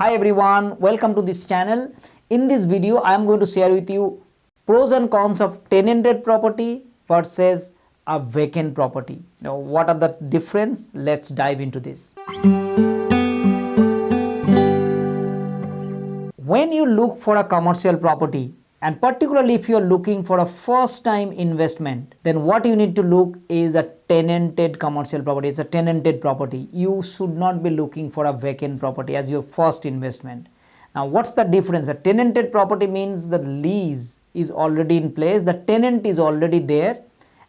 Hi everyone, welcome to this channel. In this video, I am going to share with you pros and cons of tenanted property versus a vacant property. Now, what are the difference? Let's dive into this. When you look for a commercial property, and particularly if you are looking for a first time investment, then what you need to look is a tenanted commercial property. It's a tenanted property. You should not be looking for a vacant property as your first investment. Now, what's the difference? A tenanted property means the lease is already in place, the tenant is already there,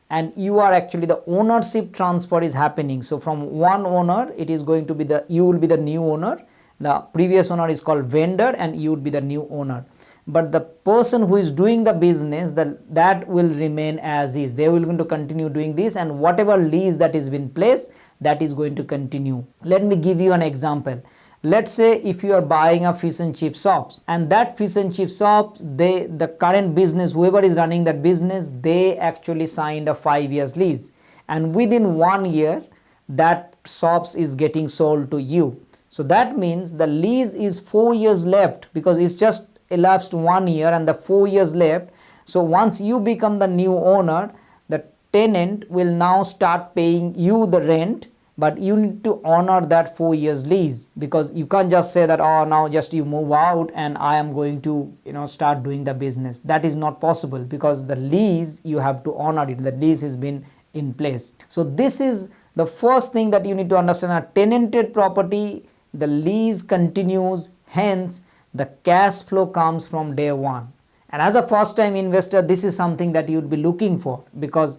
and you are actually the ownership transfer is happening. So from one owner, it is going to be you will be the new owner. The previous owner is called vendor and you would be the new owner. But the person who is doing the business, that will remain as is. They will going to continue doing this, and whatever lease that is in place, that is going to continue. Let me give you an example. Let's say if you are buying a fish and chip shops, and that fish and chip shops, the current business, whoever is running that business, they actually signed a 5 years lease, and within 1 year that shops is getting sold to you. So that means the lease is 4 years left, because it's just elapsed 1 year and the 4 years left. So once you become the new owner, the tenant will now start paying you the rent, but you need to honor that 4 years lease, because you can't just say that, oh, now just you move out and I am going to start doing the business. That is not possible, because the lease, you have to honor it. The lease has been in place. So this is the first thing that you need to understand. A tenanted property, the lease continues, hence the cash flow comes from day one. And as a first time investor, this is something that you would be looking for, because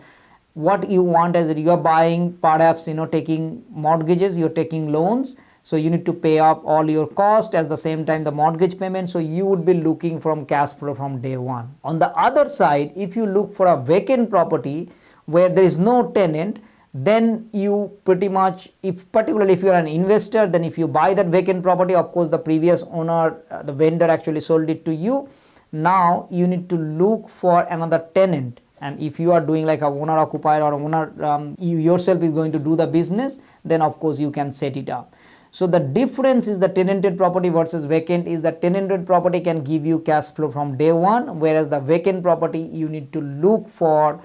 what you want is that you are buying, perhaps taking mortgages, you're taking loans, so you need to pay off all your cost at the same time the mortgage payment. So you would be looking from cash flow from day one. On the other side, if you look for a vacant property where there is no tenant, then you pretty much, particularly if you are an investor, then if you buy that vacant property, of course the previous owner, the vendor actually sold it to you. Now you need to look for another tenant, and if you are doing like a owner occupier or owner, you yourself is going to do the business, then of course you can set it up. So the difference is the tenanted property versus vacant is that tenanted property can give you cash flow from day one, whereas the vacant property you need to look for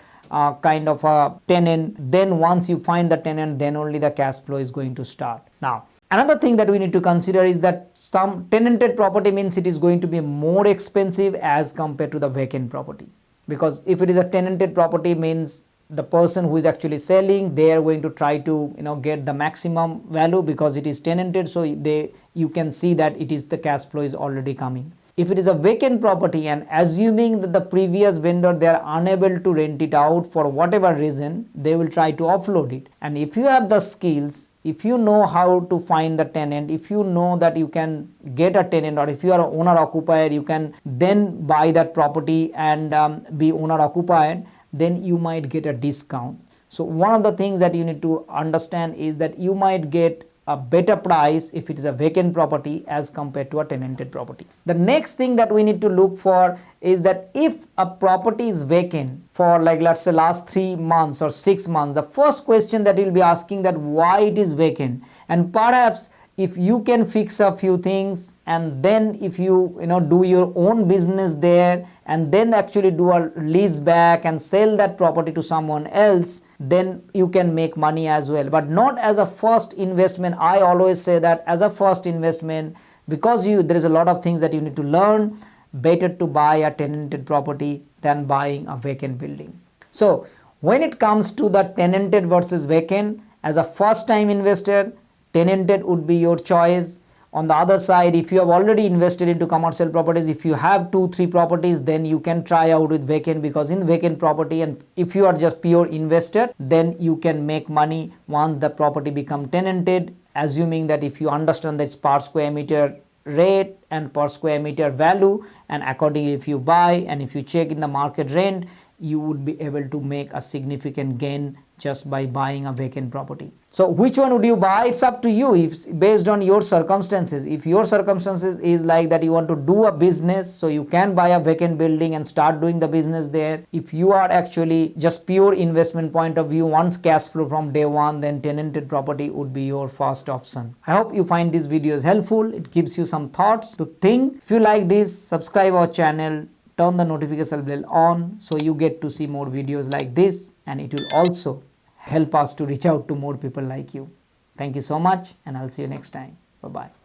kind of a tenant. Then once you find the tenant, then only the cash flow is going to start. Now another thing that we need to consider is that some tenanted property means it is going to be more expensive as compared to the vacant property, because if it is a tenanted property means the person who is actually selling, they are going to try to get the maximum value because it is tenanted. So you can see that it is the cash flow is already coming. If it is a vacant property, and assuming that the previous vendor, they are unable to rent it out for whatever reason, they will try to offload it. And if you have the skills, if you know how to find the tenant, if you know that you can get a tenant, or if you are an owner occupier, you can then buy that property and be owner occupied, then you might get a discount. So one of the things that you need to understand is that you might get a better price if it is a vacant property as compared to a tenanted property. The next thing that we need to look for is that if a property is vacant for, like, let's say last 3 months or 6 months, the first question that you'll be asking that why it is vacant, and perhaps if you can fix a few things, and then if you do your own business there, and then actually do a lease back and sell that property to someone else, then you can make money as well. But not as a first investment. I always say that as a first investment, because there is a lot of things that you need to learn, better to buy a tenanted property than buying a vacant building. So when it comes to the tenanted versus vacant, as a first time investor, tenanted would be your choice. On the other side, if you have already invested into commercial properties, if you have 2-3 properties, then you can try out with vacant, because in vacant property, and if you are just pure investor, then you can make money once the property become tenanted, assuming that if you understand that it's per square meter rate and per square meter value, and accordingly if you buy and if you check in the market rent, you would be able to make a significant gain just by buying a vacant property. So which one would you buy? It's up to you, if based on your circumstances. If your circumstances is like that you want to do a business, so you can buy a vacant building and start doing the business there. If you are actually just pure investment point of view, wants cash flow from day one, then tenanted property would be your first option. I hope you find these videos helpful. It gives you some thoughts to think. If you like this, subscribe our channel, turn the notification bell on so you get to see more videos like this, and it will also help us to reach out to more people like you. Thank you so much, and I'll see you next time. Bye bye.